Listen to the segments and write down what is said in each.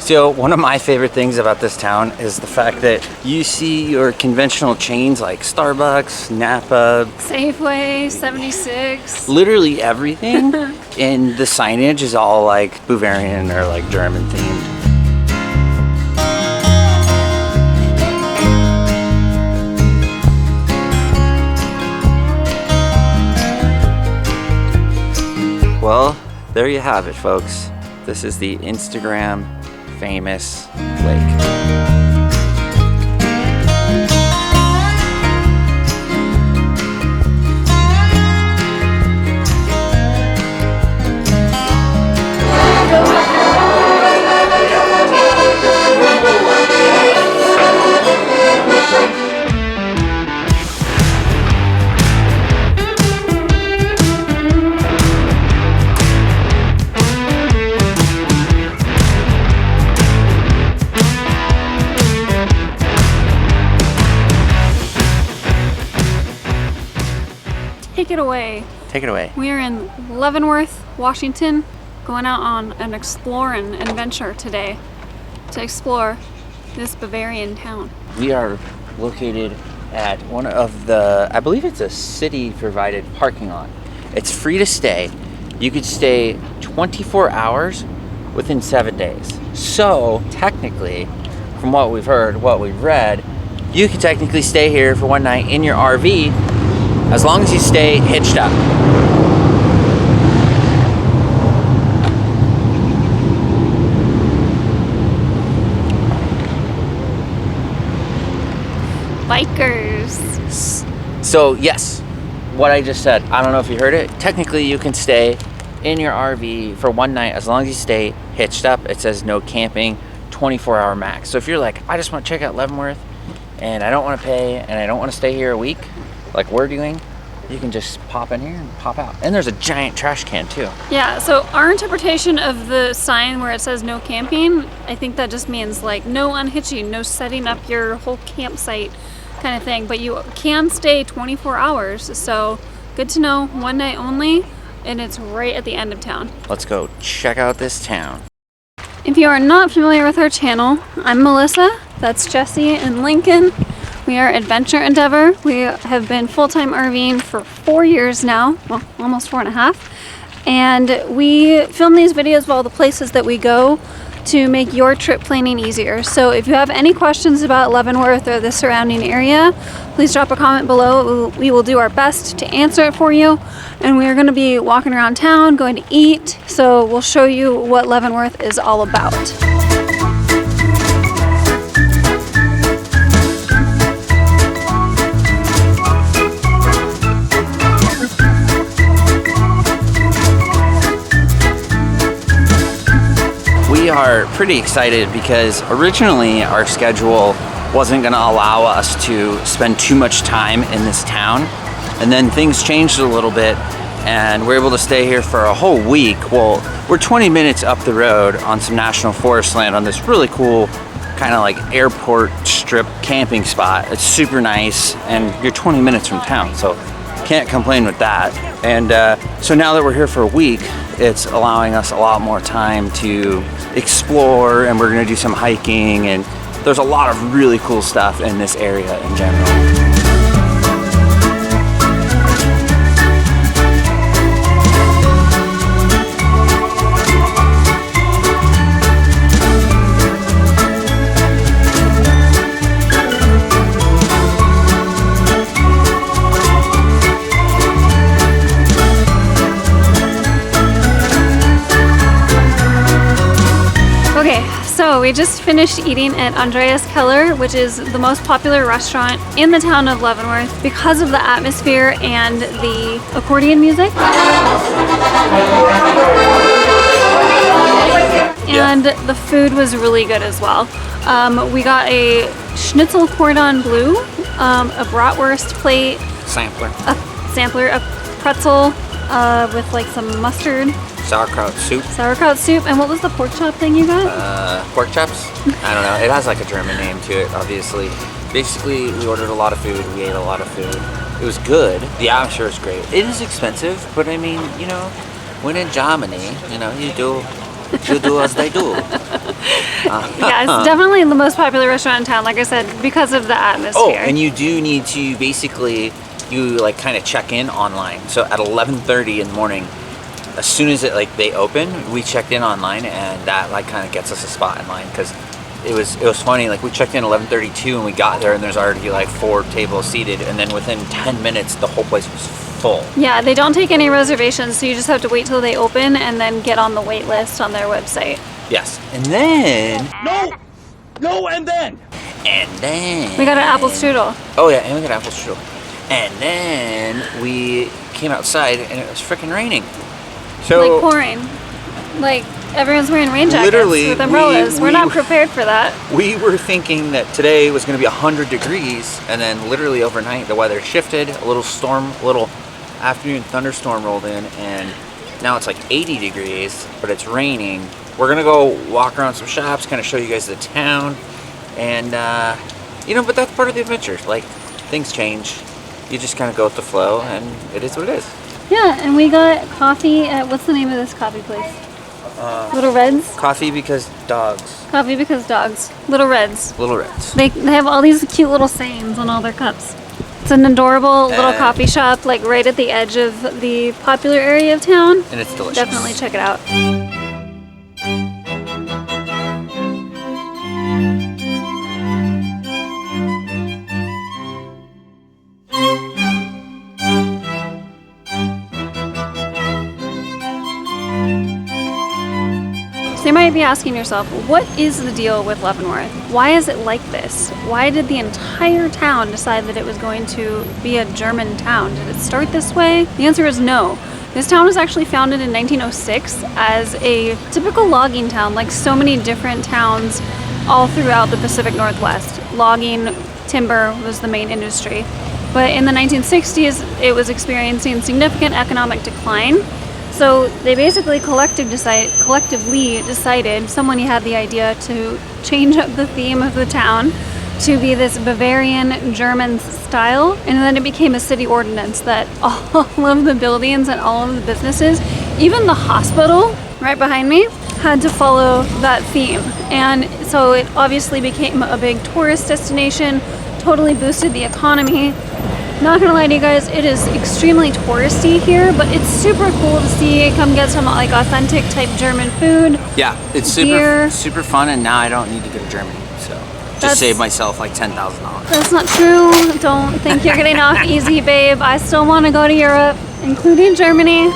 So one of my favorite things about this town is the fact that you see your conventional chains like Starbucks, Napa, Safeway, 76. literally everything. And the signage is all like Bavarian or like German themed. Well, there you have it, folks. This is the Instagram famous lake. Take it away. Take it away. We are in Leavenworth, Washington, going out on an exploring adventure today to explore this Bavarian town. We are located at one of the, I believe it's a city provided parking lot. It's free to stay. You could stay 24 hours within 7 days. So technically, from what we've heard, what we've read, you could technically stay here for one night in your RV as long as you stay hitched up. Bikers. So yes, what I just said, I don't know if you heard it. Technically, you can stay in your RV for one night as long as you stay hitched up. It says no camping, 24-hour max. So if you're like, I just want to check out Leavenworth and I don't want to pay and I don't want to stay here a week, like we're doing, you can just pop in here and pop out. And there's a giant trash can too. Yeah, so our interpretation of the sign where it says no camping, I think that just means like no unhitching, no setting up your whole campsite kind of thing. But you can stay 24 hours, so good to know, one night only, and it's right at the end of town. Let's go check out this town. If you are not familiar with our channel, I'm Melissa, that's Jesse and Lincoln. We are Adventure Endeavor. We have been full-time RVing for 4 years now, well, almost 4.5. And we film these videos of all the places that we go to make your trip planning easier. So if you have any questions about Leavenworth or the surrounding area, please drop a comment below. We will do our best to answer it for you. And we are going to be walking around town, going to eat. So we'll show you what Leavenworth is all about. We are pretty excited because originally our schedule wasn't going to allow us to spend too much time in this town, and then things changed a little bit and we're able to stay here for a whole week. Well, we're 20 minutes up the road on some national forest land on this really cool kind of like airport strip camping spot. It's super nice and you're 20 minutes from town, so can't complain with that. And so now that we're here for a week, it's allowing us a lot more time to explore, and we're gonna do some hiking, and there's a lot of really cool stuff in this area in general. So we just finished eating at Andreas Keller, which is the most popular restaurant in the town of Leavenworth because of the atmosphere and the accordion music. And the food was really good as well. We got a schnitzel cordon bleu, a bratwurst plate, a pretzel with like some mustard. Sauerkraut soup. Sauerkraut soup. And what was the pork chop thing you got? Pork chops? I don't know. It has like a German name to it, obviously. Basically, we ordered a lot of food. We ate a lot of food. It was good. The atmosphere is great. It is expensive, but I mean, you know, when in Germany, you know, you do You do as they do. Yeah, it's definitely the most popular restaurant in town, like I said, because of the atmosphere. Oh, and you do need to basically, you like kind of check in online. So at 11:30 in the morning, as soon as it like they open, we checked in online, and that like kind of gets us a spot in line, because it was funny. Like we checked in 11:32 and we got there, and there's already like 4 tables seated, and then within 10 minutes the whole place was full. Yeah, they don't take any reservations, so you just have to wait till they open and then get on the wait list on their website. Yes, and then And then? We got an apple strudel. Oh yeah, and we got apple strudel. And then we came outside and it was freaking raining. So Like pouring. Like everyone's wearing rain jackets Literally, with umbrellas. We're not prepared for that. we were thinking that today was going to be 100 degrees, and then literally overnight the weather shifted. A little afternoon thunderstorm rolled in, and now it's like 80 degrees, but it's raining. We're gonna go walk around some shops, kind of show you guys the town, and but that's part of the adventure. Like, things change. You just kind of go with the flow, and it is what it is. Yeah, and we got coffee at, what's the name of this coffee place? Little Reds? Coffee because dogs. Coffee because dogs. Little Reds. Little Reds. They have all these cute little sayings on all their cups. It's an adorable little coffee shop, like right at the edge of the popular area of town. And it's delicious. Definitely check it out. So you might be asking yourself, what is the deal with Leavenworth? Why is it like this? Why did the entire town decide that it was going to be a German town? Did it start this way? The answer is no. This town was actually founded in 1906 as a typical logging town, like so many different towns all throughout the Pacific Northwest. Logging, timber was the main industry. But in the 1960s, it was experiencing significant economic decline. So they basically collectively decided, someone had the idea to change up the theme of the town to be this Bavarian German style, and then it became a city ordinance that all of the buildings and all of the businesses, even the hospital right behind me, had to follow that theme. And so it obviously became a big tourist destination, totally boosted the economy. Not gonna lie to you guys, it is extremely touristy here, but it's super cool to see. Come get some like authentic type German food. Yeah, it's beer. super fun, and now I don't need to go to Germany, so just save myself like $10,000. That's not true. Don't think you're getting off easy, babe. I still want to go to Europe, including Germany.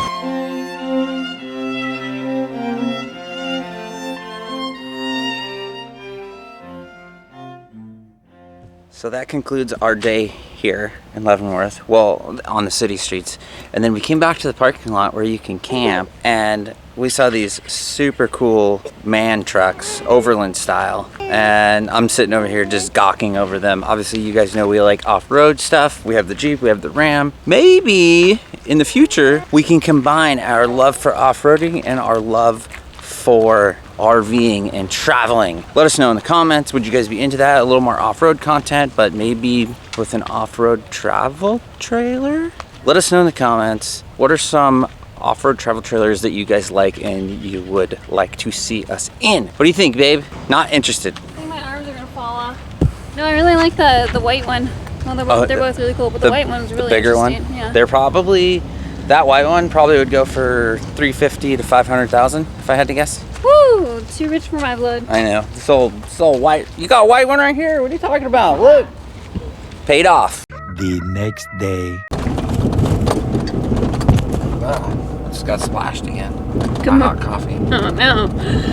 So that concludes our day here in Leavenworth, well, on the city streets. And then we came back to the parking lot where you can camp, and we saw these super cool man trucks, overland style. And I'm sitting over here just gawking over them. Obviously, you guys know we like off-road stuff. We have the Jeep, we have the Ram. Maybe in the future, we can combine our love for off-roading and our love for RVing and traveling. Let us know in the comments. Would you guys be into that? A little more off-road content, but maybe with an off-road travel trailer? Let us know in the comments. What are some off-road travel trailers that you guys like and you would like to see us in? What do you think, babe? Not interested. I think my arms are gonna fall off. No, I really like the white one. Well, they're both really cool, but the white one's really the bigger one. Yeah. They're probably, that white one probably would go for $350,000 to $500,000 if I had to guess. Woo! Too rich for my blood. I know. So white. You got a white one right here? What are you talking about? Look. Paid off. The next day. I just got splashed again. Come My on. hot coffee. Oh no.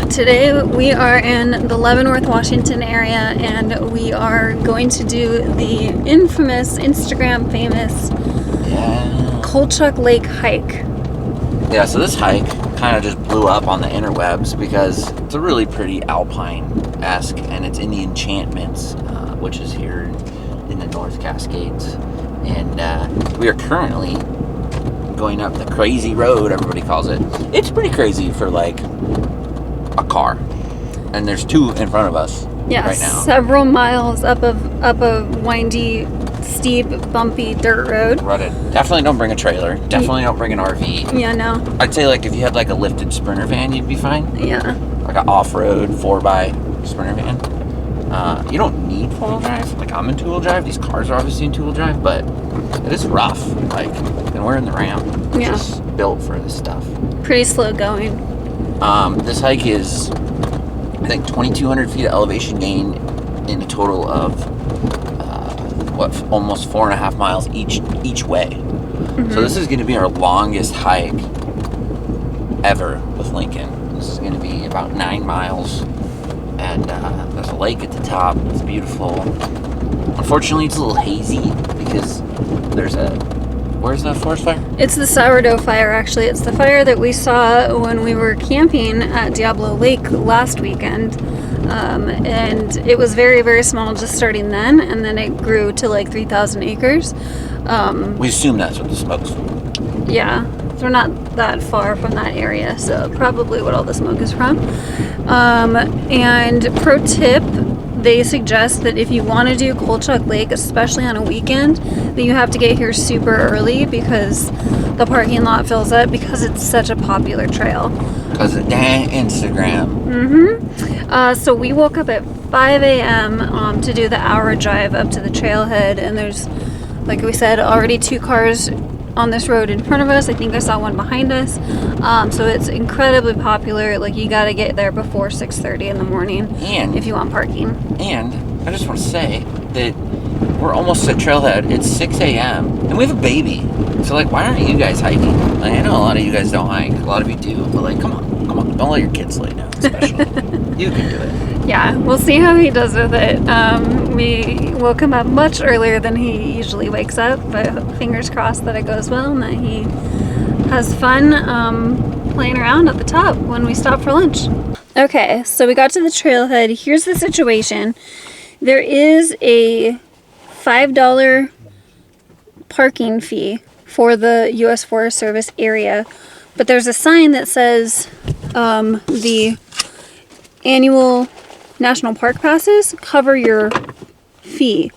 Today we are in the Leavenworth, Washington area, and we are going to do the infamous, Instagram famous Colchuck Lake hike. Yeah, so this hike kind of just blew up on the interwebs because it's a really pretty alpine-esque, and it's in the Enchantments, which is here in the North Cascades. And we are currently going up the crazy road, everybody calls it. It's pretty crazy for like a car, and there's two in front of us right now. Several miles up a windy steep, bumpy dirt road. Rutted. Definitely don't bring a trailer. Definitely don't bring an RV. Yeah, no. I'd say like if you had like a lifted Sprinter van, you'd be fine. Yeah. Like an off-road 4x Sprinter van. You don't need 4-wheel drive. Like I'm in 2-wheel drive. These cars are obviously in 2-wheel drive, but it is rough. Like, and we're in the Ram, which is built for this stuff. Pretty slow going. This hike is, I think, 2,200 feet of elevation gain in a total of almost 4.5 miles each way. Mm-hmm. So this is going to be our longest hike ever with Lincoln. This is going to be about 9 miles, and there's a lake at the top. It's beautiful. Unfortunately, it's a little hazy because there's where's the forest fire? It's the sourdough fire, actually. It's the fire that we saw when we were camping at Diablo Lake last weekend. And it was very, very small just starting then, and then it grew to like 3,000 acres. We assume that's what the smoke's from. Yeah, so we're not that far from that area, so probably what all the smoke is from. And pro tip, they suggest that if you want to do Colchuck Lake, especially on a weekend, that you have to get here super early because the parking lot fills up because it's such a popular trail. Because of dang Instagram. So we woke up at 5 a.m. To do the hour drive up to the trailhead, and there's, like we said, already 2 cars on this road in front of us. I think I saw one behind us. So it's incredibly popular. Like, you got to get there before 6:30 in the morning if you want parking. And I just want to say that we're almost at Trailhead. It's 6 a.m. and we have a baby. So, like, why aren't you guys hiking? Like, I know a lot of you guys don't hike. A lot of you do. But, like, come on. Don't let your kids lay down, especially. You can do it. Yeah, we'll see how he does with it. We woke him up much earlier than he usually wakes up, but fingers crossed that it goes well and that he has fun playing around at the top when we stop for lunch. Okay, so we got to the trailhead. Here's the situation. There is a $5 parking fee for the U.S. Forest Service area, but there's a sign that says the annual national park passes cover your fee,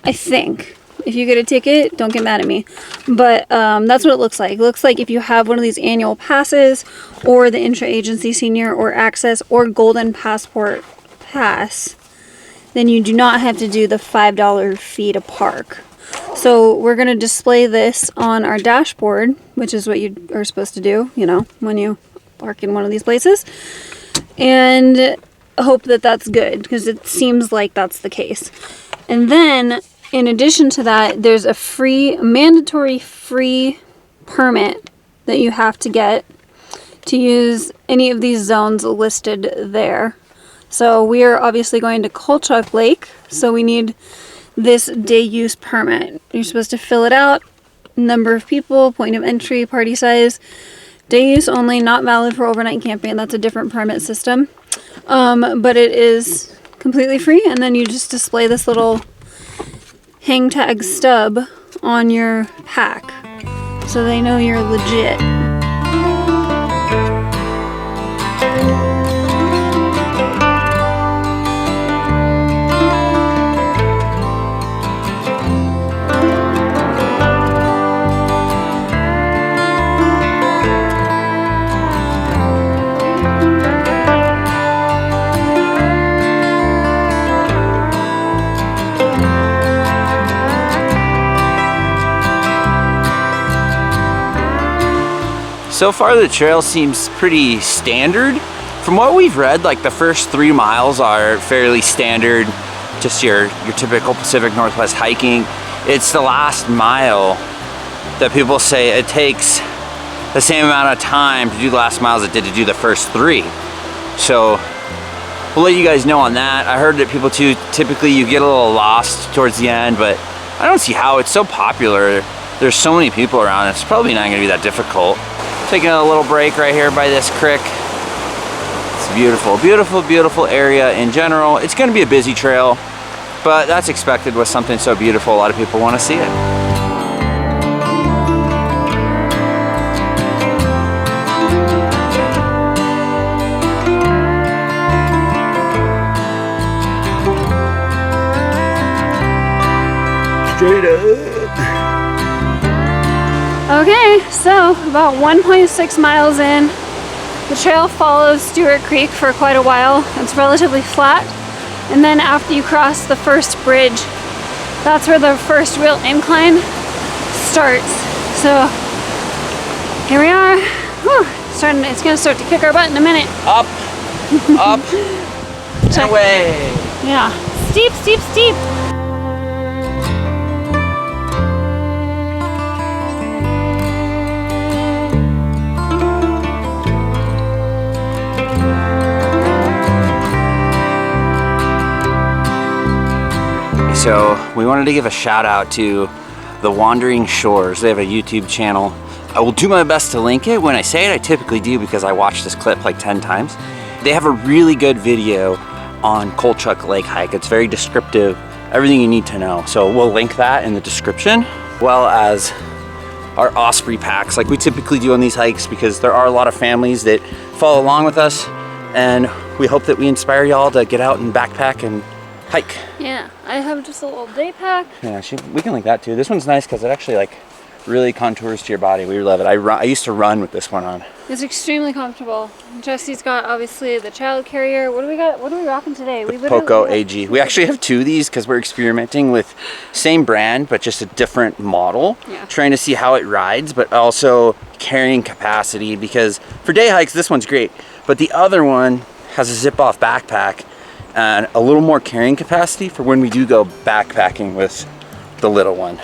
I think. If you get a ticket, don't get mad at me. But that's what it looks like. It looks like if you have one of these annual passes or the intra-agency senior or access or golden passport pass, then you do not have to do the $5 fee to park. So we're going to display this on our dashboard, which is what you are supposed to do, you know, when you park in one of these places. And hope that that's good, because it seems like that's the case. And then, in addition to that, there's a mandatory free permit that you have to get to use any of these zones listed there. So we are obviously going to Colchuck Lake, so we need this day use permit. You're supposed to fill it out, number of people, point of entry, party size, day use only, not valid for overnight camping. That's a different permit system. But it is completely free, and then you just display this little hang tag stub on your pack so they know you're legit. So far the trail seems pretty standard. From what we've read, like the first 3 miles are fairly standard, just your typical Pacific Northwest hiking. It's the last mile that people say it takes the same amount of time to do the last mile as it did to do the first 3. So we'll let you guys know on that. I heard that people too, typically you get a little lost towards the end, but I don't see how. It's so popular. There's so many people around, it's probably not gonna be that difficult. Taking a little break right here by this creek. It's a beautiful, beautiful, beautiful area in general. It's gonna be a busy trail, but that's expected with something so beautiful. A lot of people wanna see it. straight up. Okay, so about 1.6 miles in, the trail follows Stewart Creek for quite a while. It's relatively flat, and then after you cross the first bridge, that's where the first real incline starts. So here we are. Whew, it's gonna start to kick our butt in a minute. Up, up, and away. Yeah, steep, steep, steep. So we wanted to give a shout out to the Wandering Shores. They have a YouTube channel. I will do my best to link it. When I say it, I typically do because I watched this clip like 10 times. They have a really good video on Colchuck Lake hike. It's very descriptive, everything you need to know. So we'll link that in the description, as well as our Osprey packs like we typically do on these hikes, because there are a lot of families that follow along with us, and we hope that we inspire y'all to get out and backpack and hike. Yeah, I have just a little day pack. Yeah, we can link that too. This one's nice because it actually like really contours to your body. We love it. I used to run with this one on. It's extremely comfortable. Jesse's got obviously the child carrier. What do we got? What are we rocking today? We Poco AG. We actually have two of these because we're experimenting with same brand but just a different model. Yeah. Trying to see how it rides, but also carrying capacity, because for day hikes this one's great, but the other one has a zip-off backpack and a little more carrying capacity for when we do go backpacking with the little one.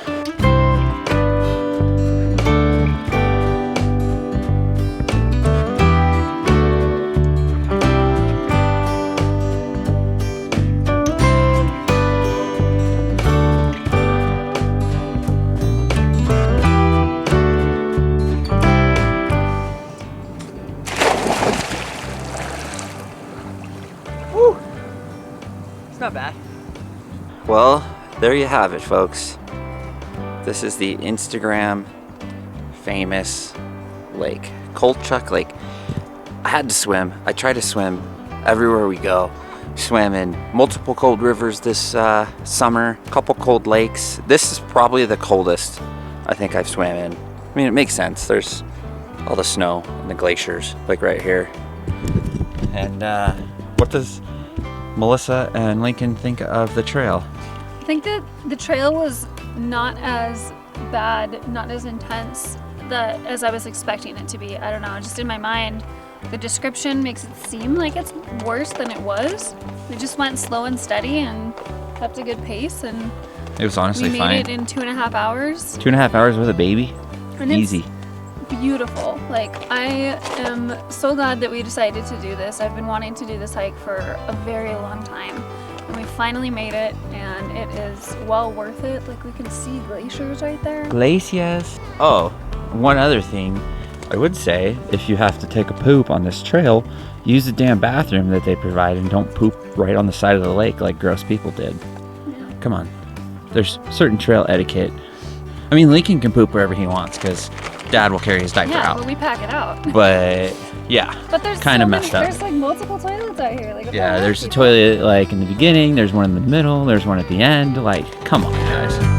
Not bad. Well, there you have it, folks. This is the Instagram famous lake, Colchuck Lake. I had to swim. I try to swim everywhere we go. Swam in multiple cold rivers this summer, a couple cold lakes. This is probably the coldest I think I've swam in. I mean, it makes sense. There's all the snow and the glaciers, like right here. And what does Melissa and Lincoln think of the trail? I think that the trail was not as bad, not as intense as I was expecting it to be. I don't know, just in my mind, the description makes it seem like it's worse than it was. We just went slow and steady and kept a good pace, and it was honestly we made it in 2.5 hours. 2.5 hours with a baby? And easy. Beautiful. Like, I am so glad that we decided to do this. I've been wanting to do this hike for a very long time, and we finally made it, and it is well worth it. Like, we can see glaciers right there. Glaciers. Oh, one other thing I would say, if you have to take a poop on this trail, use the damn bathroom that they provide and don't poop right on the side of the lake like gross people did. Yeah. Come on. There's certain trail etiquette. I mean, Lincoln can poop wherever he wants because Dad will carry his diaper out. But we pack it out. But yeah, but there's kind of so messed up. There's like multiple toilets out here. Like, yeah, there's a toilet like in the beginning, there's one in the middle, there's one at the end. Like, come on, guys.